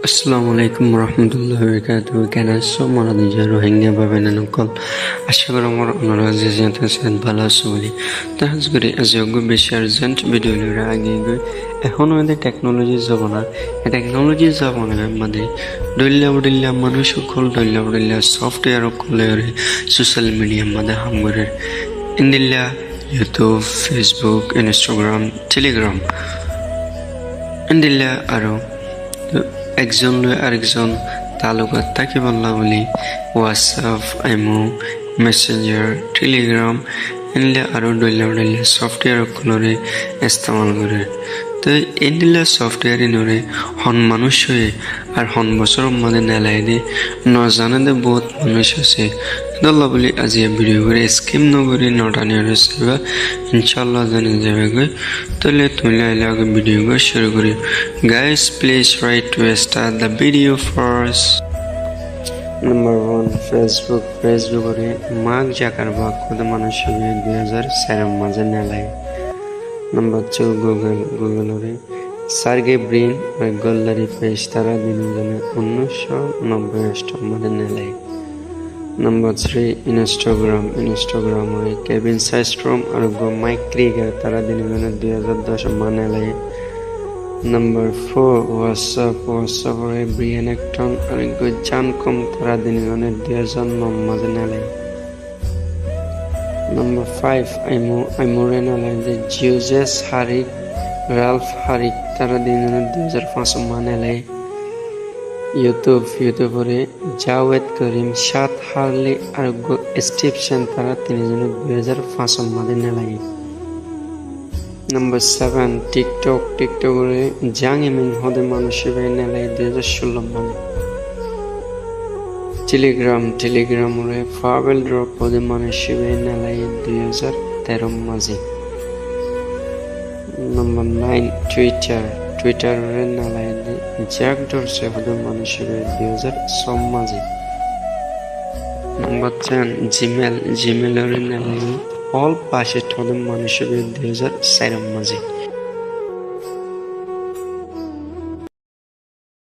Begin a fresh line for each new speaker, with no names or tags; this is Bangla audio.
Assalamualaikum warahmatullahi wabarakatuh. Can I so mara dija Rohingya babena nokol আশা করি আমার ওনারা যে জানতেছেন ভালো আছে বলে তাহাজ করে আজ গো বেশি আর্জেন্ট ভিডিও লড়া আগে গো এখন আমাদের টেকনোলজির জমানা এই টেকনোলজির জমানার মধ্যে ডল্লা মানুষ সকল ডল্লা সফটওয়্যার কলে সোশ্যাল মিডিয়ার মধ্যে হামগরে ইন্দিল্লা ইউটিউব ফেসবুক ইনস্টাগ্রাম টেলিগ্রাম ইন্দিল্লা আরো একজন আরেকজন তালুকাত থাকি বললা বলি হোয়াটসঅ্যাপ ইমো মেসেঞ্জার টেলিগ্রাম এনলে আরো ডল্লা সফটওয়্যার গুলোরে ইস্তেমাল করে তো এনলে সফটওয়্যার ইনরে হন মানুষ হয়ে আর হন বছর মধ্যে নেলাই দে নজানে দে বহুত মানুষ আছে দল্লা বলি আজি ভিডিও করে স্কিম নগরি নটানি রসেবা ইনশাআল্লাহ জানি যাবে গো তাহলে তুমি লাইলে ভিডিও গো শুরু করি guys please try to start the video first Number 1 Facebook রে মার্ক জাকারবার্গ কত মানুষ হবে 2004 মাঝে নেলাই Number 2 Google রে সার্গে ব্রিন আর গল্লারি পেজ তারা দিন জানে 1990 মাঝে নেলাই Number 3 Instagram রে কেভিন সাইস্ট্রম আর মাইক ক্রিগার তারা দিন জানে 2010 মাঝে নেলাই Number 4 WhatsApp রে ব্রিয়ান একটন আর জান কম তারা দিন জানে 2009 মাঝে নেলাই Number 5 আইমো রে নেলাই যে জিউজেস হারিক রালফ হারিক তারা দিন জানে 2005 মাঝে নেলাই ইউটিউব রে জাওয়েদ করিম সাত হারলি আর স্টিভসন তারা তিনজনে 2005 মাঝে নেলাই Number 7 টিকটক রে জাং ইমিং হদে মানুষ হিসেবে নেলাই 2016 মাঝে টেলিগ্রাম রে ফাবেল ড্রপ হদে মানুষ হিসেবে নেলাই 2013 মাঝে Number 9 টুইটার রে নেলাই জ্যাক ডরসে হদে মানুষ হিসেবে 2006 মাঝে Number 10 জিমেল রে নেলাই অল পাশে হদে মানুষ হিসেবে 2004 মাঝে